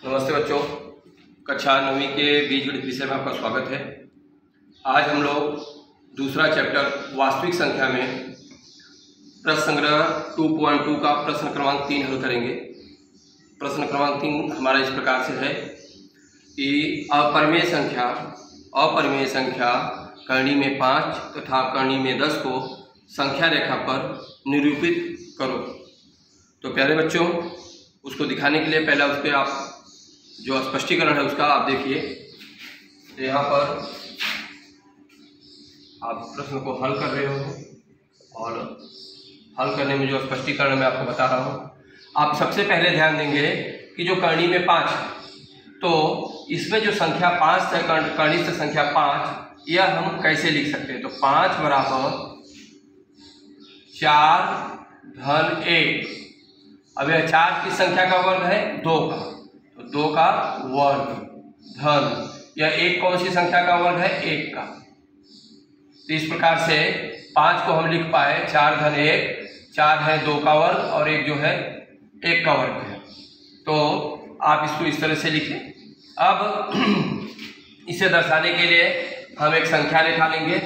नमस्ते बच्चों, कक्षा 9वीं के बीजगणित विषय में आपका स्वागत है। आज हम लोग दूसरा चैप्टर वास्तविक संख्या में प्रश्न संग्रह 2.2 का प्रश्न क्रमांक 3 हल करेंगे। प्रश्न क्रमांक 3 हमारा इस प्रकार से है कि अपरिमेय संख्या कर्ण में 5 तथा कर्ण में 10 को संख्या रेखा पर निरूपित करो। तो प्यारे बच्चों, उसको दिखाने के लिए पहले उस पर आप जो स्पष्टीकरण है उसका आप देखिए। तो यहाँ पर आप प्रश्न को हल कर रहे हो और हल करने में जो स्पष्टीकरण मैं आपको बता रहा हूँ, आप सबसे पहले ध्यान देंगे कि जो कर्णी में 5 है, तो इसमें जो संख्या 5 है, कर्णित संख्या 5, यह हम कैसे लिख सकते हैं। तो 5 बराबर 4 धन 1। अब यह 4 की संख्या का वर्ग है 2 का, तो 2 का वर्ग धन यह 1 कौन सी संख्या का वर्ग है 1 का। तो इस प्रकार से 5 को हम लिख पाए 4 धन 1, 4 है 2 का वर्ग और 1 जो है 1 का वर्ग है। तो आप इसको इस तरह से लिखें। अब इसे दर्शाने के लिए हम एक संख्या रेखा लेंगे।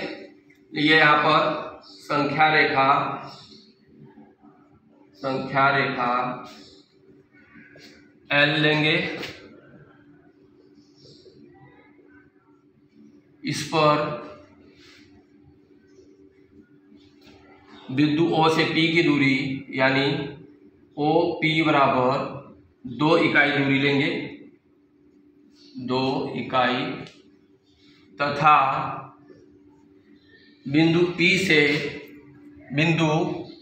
ये यहाँ पर संख्या रेखा L लेंगे। इस पर बिंदु O से P की दूरी यानी OP बराबर 2 इकाई दूरी लेंगे, 2 इकाई, तथा बिंदु P से बिंदु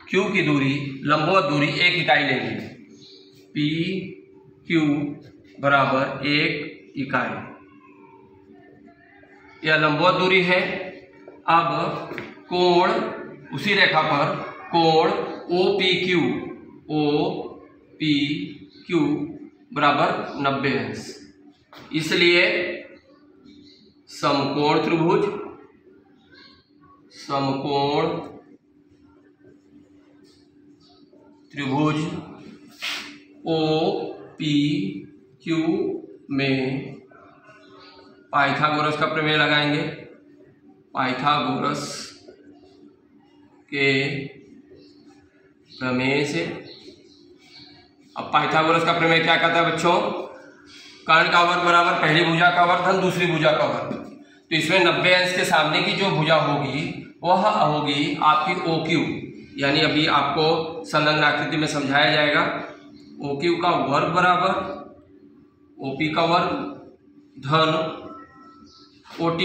Q की दूरी लंबवत दूरी 1 इकाई लेंगे। PQ बराबर 1 इकाई, यह लंबवत दूरी है। अब कोण उसी रेखा पर कोण OPQ बराबर 90 अंश, इसलिए समकोण त्रिभुज OPQ में पाइथागोरस का प्रमेय लगाएंगे। पाइथागोरस के प्रमेय से, अब पाइथागोरस का प्रमेय क्या कहता है बच्चों? कर्ण का वर्ग बराबर पहली भुजा का वर्ग धन दूसरी भुजा का वर्ग। तो इसमें 90 अंश के सामने की जो भुजा होगी वह होगी आपकी OQ, यानी अभी आपको संलग्न आकृति में समझाया जाएगा। OQ का वर्ग बराबर OP का वर्ग धन OP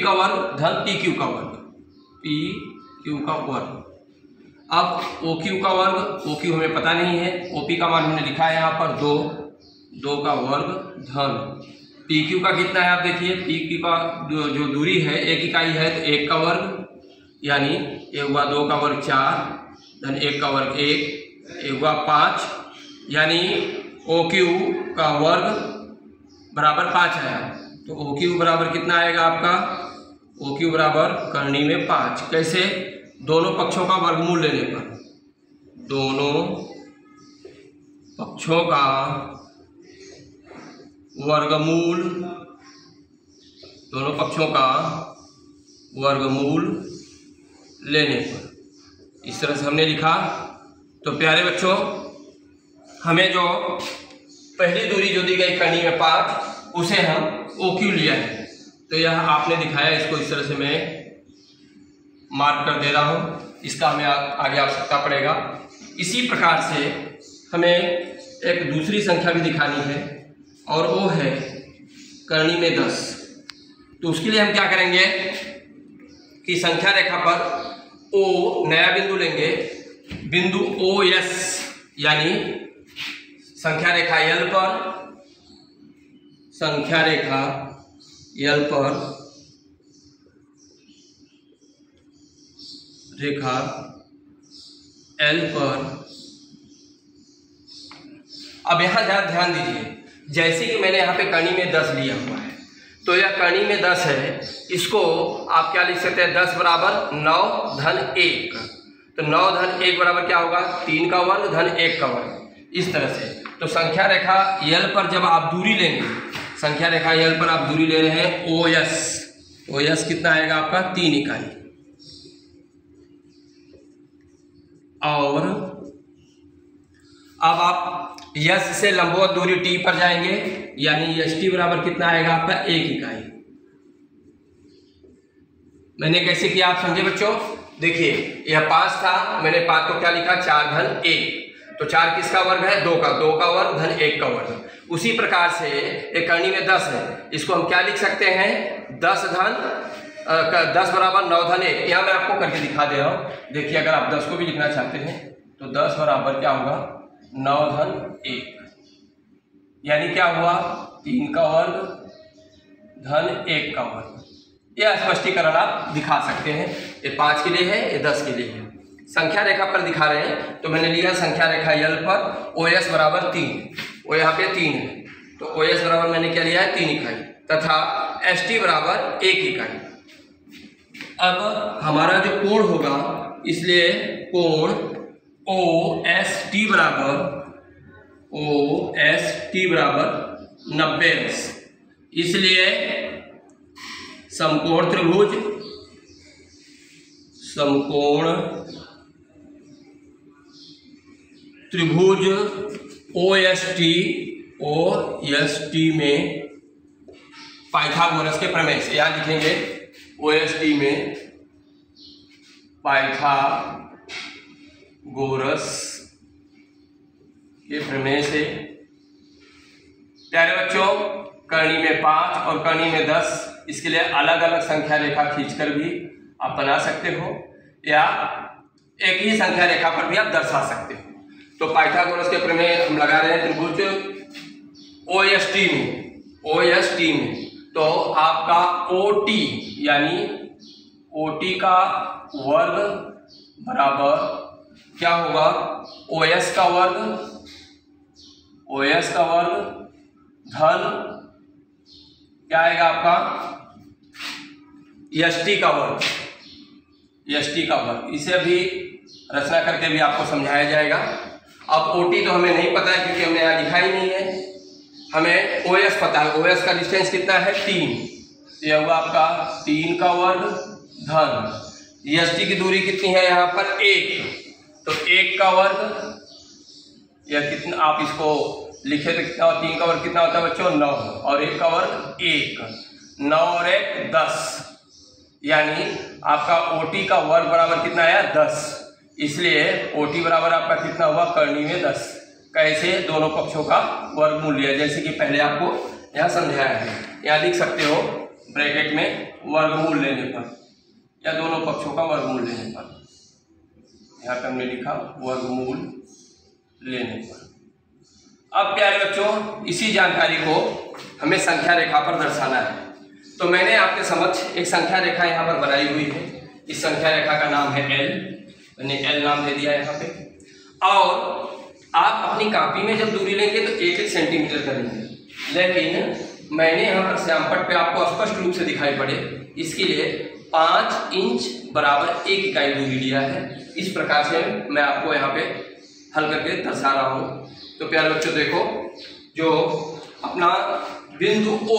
का वर्ग धन PQ का वर्ग, PQ का वर्ग। अब OQ का वर्ग, OQ हमें पता नहीं है, OP का मान हमने लिखा है यहाँ पर 2 का वर्ग धन PQ का कितना है आप देखिए। PQ का जो दूरी है 1 इकाई है, तो 1 का वर्ग यानी 1 हुआ 2 का वर्ग 4 धन 1 का वर्ग 1 हुआ 5, यानी OQ का वर्ग बराबर 5 आया। तो OQ बराबर कितना आएगा आपका? OQ बराबर कर्णी में 5। कैसे? दोनों पक्षों का वर्गमूल लेने पर, दोनों पक्षों का वर्गमूल लेने पर इस तरह से हमने लिखा। तो प्यारे बच्चों, हमें जो पहली दूरी जो दी गई कर्णी में 5, उसे हम OQ लिया है। तो यह आपने दिखाया, इसको इस तरह से मैं मार्क कर दे रहा हूँ, इसका हमें आगे आवश्यकता पड़ेगा। इसी प्रकार से हमें एक दूसरी संख्या भी दिखानी है और वो है कर्णी में 10। तो उसके लिए हम क्या करेंगे कि संख्या रेखा पर O नया बिंदु लेंगे, बिंदु OS यानी संख्या रेखा L पर अब यहाँ ध्यान दीजिए, जैसे कि मैंने यहाँ पे कर्णी में 10 लिया हुआ है, तो यह कर्णी में 10 है, इसको आप क्या लिख सकते हैं? 10 बराबर 9 धन 1। तो 9 धन 1 बराबर क्या होगा? 3 का वर्ग धन 1 का वर्ग। इस तरह से। तो संख्या रेखा यल पर जब आप दूरी लेंगे, संख्या रेखा यल पर आप दूरी ले रहे हैं ओ एस कितना आएगा आपका 3 इकाई। और अब आप यस से लंबवत दूरी टी पर जाएंगे, यानी एस टी बराबर कितना आएगा आपका 1 इकाई। मैंने कैसे किया आप समझे बच्चों? देखिए यह 5 था, मैंने 5 को क्या लिखा 4 घन 1, तो 4 किसका वर्ग है 2 का वर्ग धन 1 का वर्ग। उसी प्रकार से एक करनी में 10 है, इसको हम क्या लिख सकते हैं 10 बराबर 9 धन 1। यहाँ मैं आपको करके दिखा दे रहा हूँ। देखिए अगर आप 10 को भी लिखना चाहते हैं तो 10 बराबर क्या होगा 9 धन 1, यानी क्या हुआ 3 का वर्ग धन 1 का वर्ग। यह स्पष्टीकरण आप दिखा सकते हैं। ये 5 के लिए है, ये 10 के लिए है। संख्या रेखा पर दिखा रहे हैं तो मैंने लिया संख्या रेखा यल पर ओ एस बराबर 3, वो यहाँ पे 3 है, तो ओ एस बराबर मैंने क्या लिया है 3 इकाई तथा एस टी बराबर 1 इकाई। अब हमारा जो कोण होगा, इसलिए कोण ओ एस टी बराबर 90 अंश। इसलिए समकोण त्रिभुज ओ एस टी में पाइथागोरस के प्रमेय से, यहाँ लिखेंगे ओ एस टी में पाइथागोरस के प्रमेय से। प्यारे बच्चों, करनी में 5 और करनी में 10, इसके लिए अलग अलग संख्या रेखा खींचकर भी आप बना सकते हो, या एक ही संख्या रेखा पर भी आप दर्शा सकते हो। तो पाइथागोरस के प्रमेय हम लगा रहे हैं त्रिभुज ओ एस टी में, तो आपका ओ टी यानी ओ टी का वर्ग बराबर क्या होगा ओ एस का वर्ग धन क्या आएगा आपका एस टी का वर्ग। इसे अभी रचना करके भी आपको समझाया जाएगा। अब ओ टी तो हमें नहीं पता है क्योंकि हमने यहाँ लिखा ही नहीं है, हमें ओ एस पता है। ओ एस का डिस्टेंस कितना है 3, यह हुआ आपका 3 का वर्ग धन एस टी की दूरी कितनी है यहाँ पर 1, तो 1 का वर्ग, यह कितना आप इसको लिखे तो कितना 3 का वर्ग कितना होता है बच्चों 9, और 1 का वर्ग 1, 9 और 1 10, यानी आपका ओटी का वर्ग बराबर कितना आया 10। इसलिए ओटी बराबर आपका कितना हुआ करनी में 10। कैसे दोनों पक्षों का वर्गमूल लिया, जैसे कि पहले आपको यहाँ समझाया है। यहाँ लिख सकते हो ब्रैकेट में वर्गमूल लेने पर या दोनों पक्षों का वर्गमूल लेने पर, यहाँ पर हमने लिखा वर्गमूल लेने पर। अब प्यारे बच्चों, इसी जानकारी को हमें संख्या रेखा पर दर्शाना है। तो मैंने आपके समक्ष एक संख्या रेखा यहाँ पर बनाई हुई है। इस संख्या रेखा का नाम है एल, मैंने एल नाम दे दिया यहाँ पे। और आप अपनी कॉपी में जब दूरी लेंगे तो 1-1 सेंटीमीटर करेंगे, लेकिन मैंने यहाँ पर श्यामपट्ट पे आपको स्पष्ट रूप से दिखाई पड़े, इसके लिए 5 इंच बराबर 1 इकाई दूरी लिया है। इस प्रकार से मैं आपको यहाँ पे हल करके दर्शा रहा हूँ। तो प्यारे बच्चों देखो, जो अपना बिंदु O,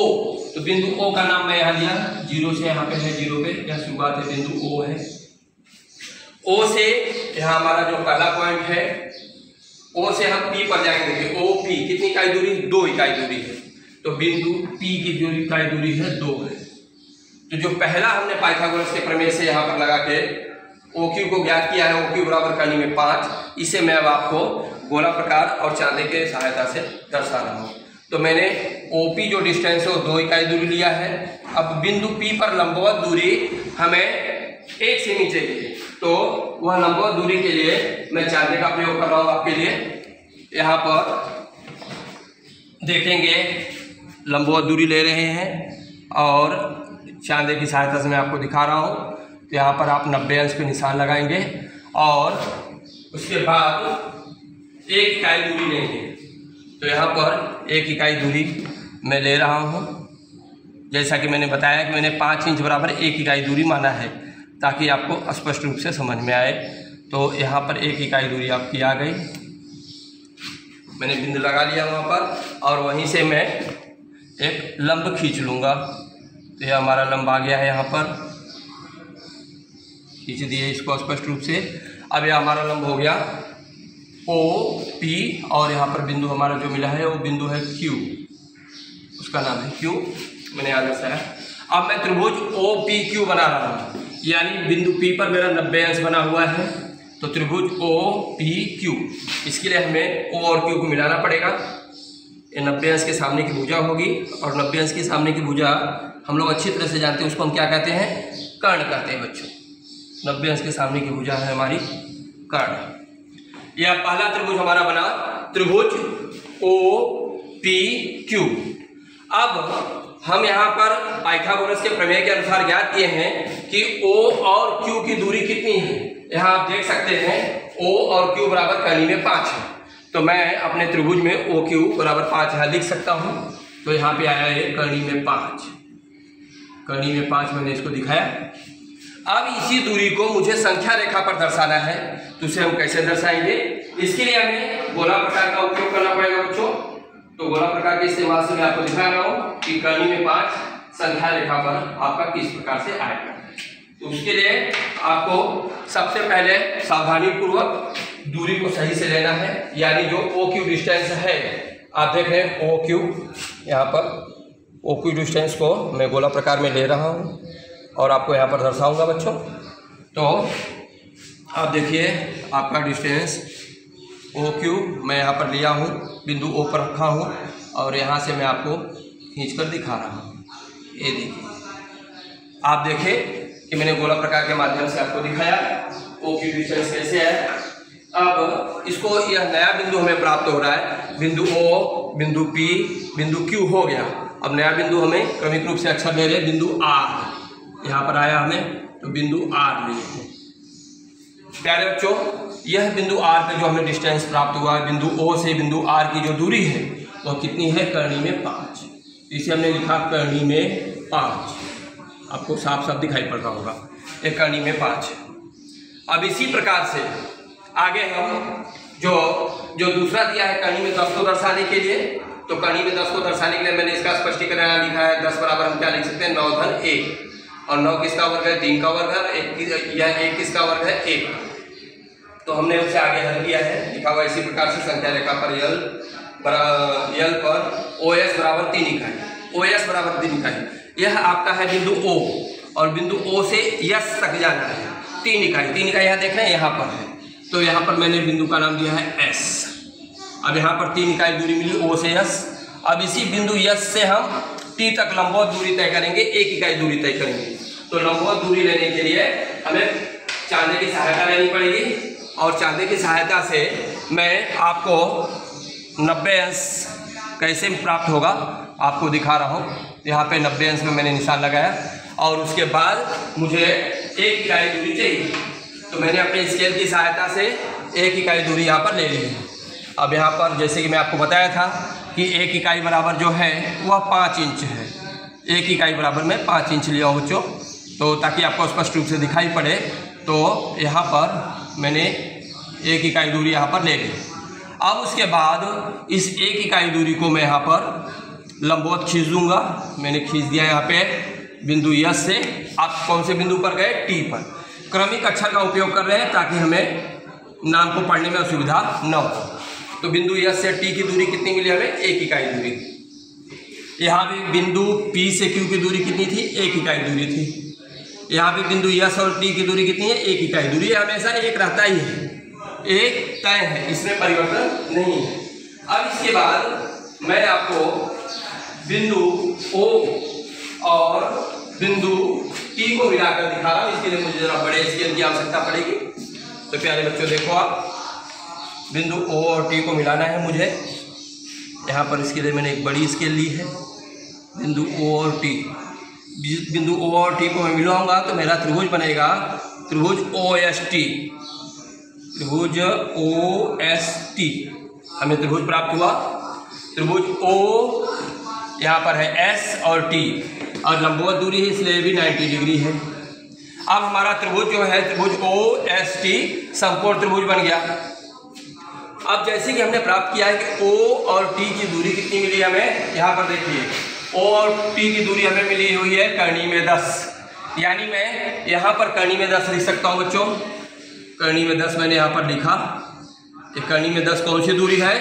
तो बिंदु O का नाम मैं यहाँ लिया 0 से, यहाँ पे है 0 पे, यह शुरुआत है, बिंदु O है। O से यहाँ हमारा जो पहला पॉइंट है, O से हम P पर जाएंगे। OP कितनी इकाई दूरी 2 इकाई दूरी है, तो बिंदु P की जो इकाई दूरी है 2 है। तो जो पहला हमने पाइथागोरस के प्रमेय से यहाँ पर लगा के OQ को ज्ञात किया है, OQ बराबर करनी में 5, इसे मैं अब आपको गोला प्रकार और चांदे के सहायता से दर्शा रहा हूँ। तो मैंने OP जो डिस्टेंस है वो 2 इकाई दूरी लिया है। अब बिंदु P पर लंबवत दूरी हमें 1 सेमी चाहिए, तो वह लंबवत दूरी के लिए मैं चांदे का प्रयोग कर रहा हूँ आपके लिए। यहाँ पर देखेंगे लंबवत दूरी ले रहे हैं और चांदे की सहायता से मैं आपको दिखा रहा हूँ। तो यहाँ पर आप 90 अंश पे निशान लगाएंगे और उसके बाद 1 इकाई दूरी लेंगे। तो यहाँ पर 1 इकाई दूरी मैं ले रहा हूँ, जैसा कि मैंने बताया कि मैंने 5 इंच बराबर 1 इकाई दूरी माना है, ताकि आपको स्पष्ट रूप से समझ में आए। तो यहाँ पर 1 इकाई दूरी आपकी आ गई। मैंने बिंदु लगा लिया वहाँ पर, और वहीं से मैं एक लंब खींच लूँगा। तो यह हमारा लंब आ गया है, यहाँ पर खींच दिए इसको स्पष्ट रूप से। अब यह हमारा लंब हो गया OP, और यहाँ पर बिंदु हमारा जो मिला है वो बिंदु है Q, उसका नाम है Q, मैंने याद रखा। अब मैं त्रिभुज OPQ बना रहा हूँ, यानी बिंदु P पर मेरा 90 अंश बना हुआ है। तो त्रिभुज OPQ, इसके लिए हमें O और Q को मिलाना पड़ेगा। ये 90 अंश के सामने की भुजा होगी, और 90 अंश के सामने की भुजा हम लोग अच्छी तरह से जानते हैं, उसको हम क्या कहते हैं, कर्ण कहते हैं बच्चों। 90 अंश के सामने की भुजा है हमारी कर्ण। यह पहला त्रिभुज हमारा बना, त्रिभुज OPQ। अब हम यहाँ पर पाइथागोरस के प्रमेय के अनुसार ज्ञात किए हैं कि O और Q की दूरी कितनी है। यहाँ आप देख सकते हैं O और Q बराबर कर्ण में 5 है। तो मैं अपने त्रिभुज में OQ बराबर 5 यहाँ लिख सकता हूँ। तो यहाँ पे आया है कर्ण में 5, कर्ण में 5 मैंने इसको दिखाया। अब इसी दूरी को मुझे संख्या रेखा पर दर्शाना है, तो उसे हम कैसे दर्शाएंगे। इसके लिए हमें गोला प्रकार का उपयोग करना पड़ेगा बच्चों। तो गोला प्रकार के इस्तेमाल से मैं आपको दिखा रहा हूँ कि कर्ण में 5 संख्या रेखा पर आपका किस प्रकार से आएगा। तो उसके लिए आपको सबसे पहले सावधानी पूर्वक दूरी को सही से लेना है, यानी जो OQ डिस्टेंस है, आप देख रहे हैं OQ, यहाँ पर OQ डिस्टेंस को मैं गोला प्रकार में ले रहा हूँ और आपको यहाँ पर दर्शाऊंगा बच्चों। तो आप देखिए आपका डिस्टेंस OQ मैं यहाँ पर लिया हूँ, बिंदु O पर रखा हूँ, और यहाँ से मैं आपको खींचकर दिखा रहा हूँ। ये देखिए, आप देखें कि मैंने गोला प्रकार के माध्यम से आपको दिखाया OQ डिस्टेंस कैसे है। अब इसको यह नया बिंदु हमें प्राप्त हो रहा है, बिंदु O, बिंदु P, बिंदु Q हो गया। अब नया बिंदु हमें क्रमिक रूप से अक्षर ले रहे, बिंदु R यहाँ पर आया हमें, तो बिंदु R लिए। प्यारे बच्चों, यह बिंदु R पे जो हमें डिस्टेंस प्राप्त हुआ है, बिंदु O से बिंदु R की जो दूरी है वो कितनी है, कर्ण में 5। इसे हमने लिखा कर्ण में 5, आपको साफ साफ दिखाई पड़ रहा होगा, एक कर्ण में 5। अब इसी प्रकार से आगे हम जो दूसरा दिया है कर्ण में 10 को दर्शाने के लिए, तो कर्ण में 10 को दर्शाने के लिए मैंने इसका स्पष्टीकरण लिखा है। 10 बराबर हम क्या लिख सकते हैं, 9 धन 1, और 9 किसका वर्ग है, 3 का वर्ग है, 1 किसका वर्ग है, 1। तो हमने उसे आगे हल किया है, लिखा हुआ इसी प्रकार से संख्या रेखा पर यल पर OS बराबर 3 इकाई, OS बराबर 3 इकाई। यह आपका है बिंदु O, और बिंदु O से यस तक जाना है 3 इकाई। 3 इकाई यहाँ देख रहे हैं, यहाँ पर है, तो यहाँ पर मैंने बिंदु का नाम दिया है S। अब यहाँ पर 3 इकाई दूरी मिली O से S। अब इसी बिंदु S से हम T तक लंबवत दूरी तय करेंगे, 1 इकाई दूरी तय करेंगे। तो लंबवत दूरी लेने के लिए हमें चांदे की सहायता लेनी पड़ेगी, और चांदे की सहायता से मैं आपको 90 अंश कैसे प्राप्त होगा आपको दिखा रहा हूँ। यहाँ पे 90 अंश में मैंने निशान लगाया, और उसके बाद मुझे 1 इकाई दूरी चाहिए, तो मैंने अपने स्केल की सहायता से 1 इकाई दूरी यहाँ पर ले ली है। अब यहाँ पर जैसे कि मैं आपको बताया था कि 1 इकाई बराबर जो है वह 5 इंच है। 1 इकाई बराबर मैं 5 इंच लिया हूँ बच्चों, तो ताकि आपको स्पष्ट रूप से दिखाई पड़े। तो यहाँ पर मैंने 1 इकाई दूरी यहाँ पर ले ली। अब उसके बाद इस 1 इकाई दूरी को मैं यहाँ पर लंबवत खींच दूँगा। मैंने खींच दिया यहाँ पे बिंदु यस से। आप कौन से बिंदु पर गए, टी पर। क्रमिक अक्षर का उपयोग कर रहे हैं ताकि हमें नाम को पढ़ने में असुविधा न हो। तो बिंदु यस से टी की दूरी कितनी मिली हमें, 1 इकाई दूरी। यहाँ भी बिंदु पी से क्यू की दूरी कितनी थी, 1 इकाई दूरी थी। यहाँ पे बिंदु यस और टी की दूरी कितनी है, 1 इकाई दूरी। हमेशा एक रहता ही है, एक तय है, इसमें परिवर्तन नहीं है। अब इसके बाद मैं आपको बिंदु ओ और बिंदु टी को मिलाकर दिखा रहा हूँ। इसके लिए मुझे जरा बड़े स्केल की आवश्यकता पड़ेगी। तो प्यारे बच्चों देखो, आप बिंदु ओ और टी को मिलाना है मुझे। यहाँ पर इसके लिए मैंने एक बड़ी स्केल ली है। बिंदु ओ और टी, बिंदु ओ और टी को मैं मिलाऊंगा तो मेरा त्रिभुज बनेगा त्रिभुज OST। त्रिभुज OST हमें त्रिभुज प्राप्त हुआ। त्रिभुज O यहाँ पर है S और T, और लंबवत दूरी है इसलिए भी 90 डिग्री है। अब हमारा त्रिभुज जो है त्रिभुज OST समकोण त्रिभुज बन गया। अब जैसे कि हमने प्राप्त किया है कि O और T की दूरी कितनी मिली हमें, यहाँ पर देखिए O और T की दूरी हमें मिली हुई है करनी में 10, यानी मैं यहाँ पर करनी में 10 लिख सकता हूँ बच्चों। करनी में 10 मैंने यहाँ पर लिखा। करनी में 10 कौन सी दूरी है,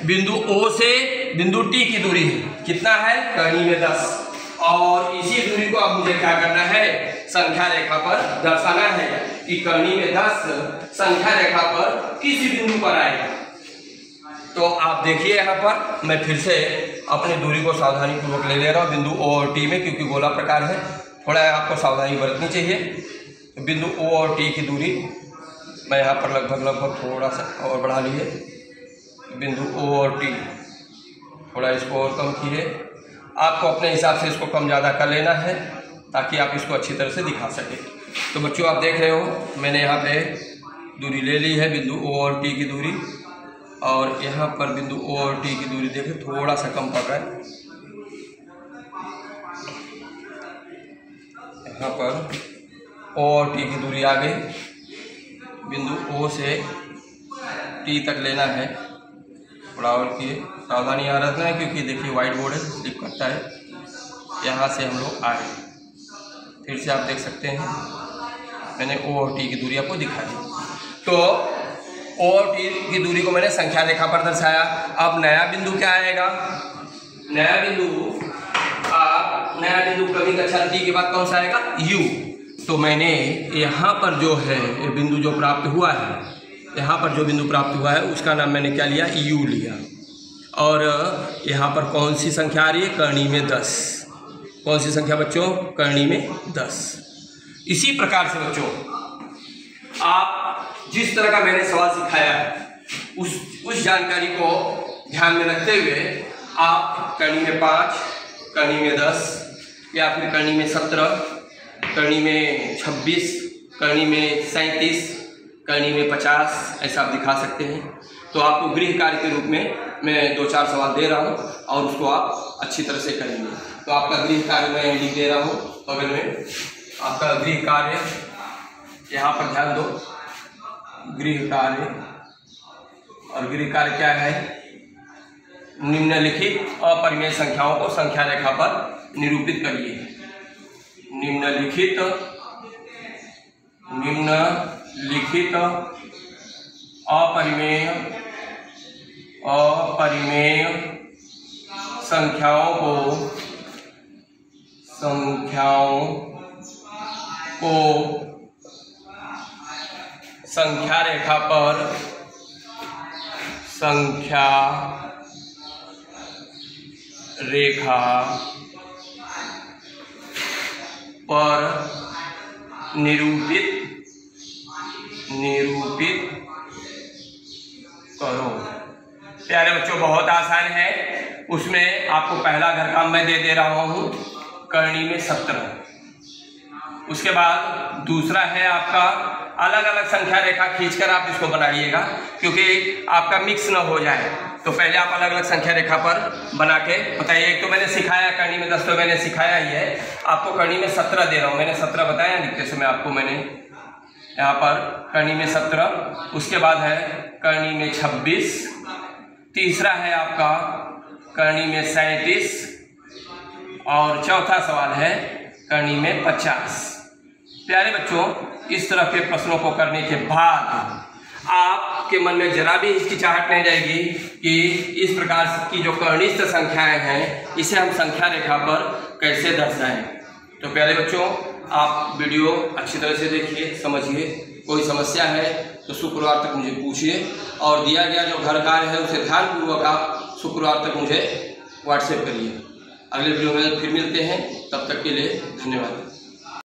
बिंदु O से बिंदु T की दूरी है, कितना है करनी में 10। और इसी दूरी को अब मुझे क्या करना है, संख्या रेखा पर दर्शाना है कि करनी में 10 संख्या रेखा पर किस बिंदु पर आएगा। तो आप देखिए यहाँ पर मैं फिर से अपनी दूरी को सावधानी पूर्वक ले ले रहा हूँ बिंदु O और T में, क्योंकि गोला प्रकार है, थोड़ा आपको सावधानी बरतनी चाहिए। बिंदु O और T की दूरी मैं यहाँ पर लगभग थोड़ा सा और बढ़ा लिए। बिंदु O और T, थोड़ा इसको और कम किए। आपको अपने हिसाब से इसको कम ज़्यादा कर लेना है ताकि आप इसको अच्छी तरह से दिखा सकें। तो बच्चों आप देख रहे हो मैंने यहाँ पे दूरी ले ली है, बिंदु O और T की दूरी, और यहाँ पर बिंदु O और T की दूरी देखिए थोड़ा सा कम पड़ रहा है। यहाँ पर O और T की दूरी आ गई, बिंदु O से T तक लेना है। थोड़ा और किए, सावधानी यहाँ रखना है क्योंकि देखिए वाइट बोर्ड है, स्लिप करता है। यहाँ से हम लोग आए, फिर से आप देख सकते हैं मैंने O और T की दूरी आपको दिखा दी। तो O और T की दूरी को मैंने संख्या रेखा पर दर्शाया। अब नया बिंदु क्या आएगा, नया बिंदु कभी कक्षा T के बाद कौन सा आएगा, U। तो मैंने यहाँ पर जो है बिंदु जो प्राप्त हुआ है, यहाँ पर जो बिंदु प्राप्त हुआ है उसका नाम मैंने क्या लिया, U लिया। और यहाँ पर कौन सी संख्या आ रही है, करनी में 10। कौन सी संख्या बच्चों, करनी में 10। इसी प्रकार से बच्चों आप जिस तरह का मैंने सवाल सिखाया है उस जानकारी को ध्यान में रखते हुए आप करनी में 5, करनी में 10 या फिर करनी में 17, करनी में 26, करनी में 37, करनी में 50 ऐसा आप दिखा सकते हैं। तो आपको गृह कार्य के रूप में मैं 2-4 सवाल दे रहा हूं और उसको आप अच्छी तरह से करेंगे। तो आपका गृह कार्य मैं लिख दे रहा हूं बगल में। आपका गृह कार्य यहाँ पर ध्यान दो, गृह कार्य, और गृह कार्य क्या है, निम्नलिखित अपरिमेय संख्याओं को संख्या रेखा पर निरूपित करिए। निम्नलिखित अपरिमेय संख्याओं को संख्या रेखा पर निरूपित करो। प्यारे बच्चों बहुत आसान है, उसमें आपको पहला घर काम मैं दे रहा हूँ करनी में 17। उसके बाद दूसरा है आपका अलग अलग संख्या रेखा खींचकर आप इसको बनाइएगा क्योंकि आपका मिक्स ना हो जाए। तो पहले आप अलग अलग संख्या रेखा पर बना के बताइए। एक तो मैंने सिखाया करनी में 10, तो मैंने सिखाया ही है, आपको करनी में 17 दे रहा हूँ। मैंने 17 बताया लिखते समय आपको, मैंने यहाँ पर करनी में 17, उसके बाद है करनी में 26, तीसरा है आपका करनी में 37 और चौथा सवाल है करनी में 50। प्यारे बच्चों इस तरह के प्रश्नों को करने के बाद आपके मन में जरा भी हिचकिचाहट नहीं जाएगी कि इस प्रकार की जो कर्निष्ठ संख्याएं हैं इसे हम संख्या रेखा पर कैसे दर्शाएं। तो प्यारे बच्चों आप वीडियो अच्छी तरह से देखिए, समझिए। कोई समस्या है तो शुक्रवार तक मुझे पूछिए और दिया गया जो घर कार्य है उसे ध्यानपूर्वक आप शुक्रवार तक मुझे व्हाट्सएप करिए। अगले वीडियो में फिर मिलते हैं, तब तक के लिए धन्यवाद।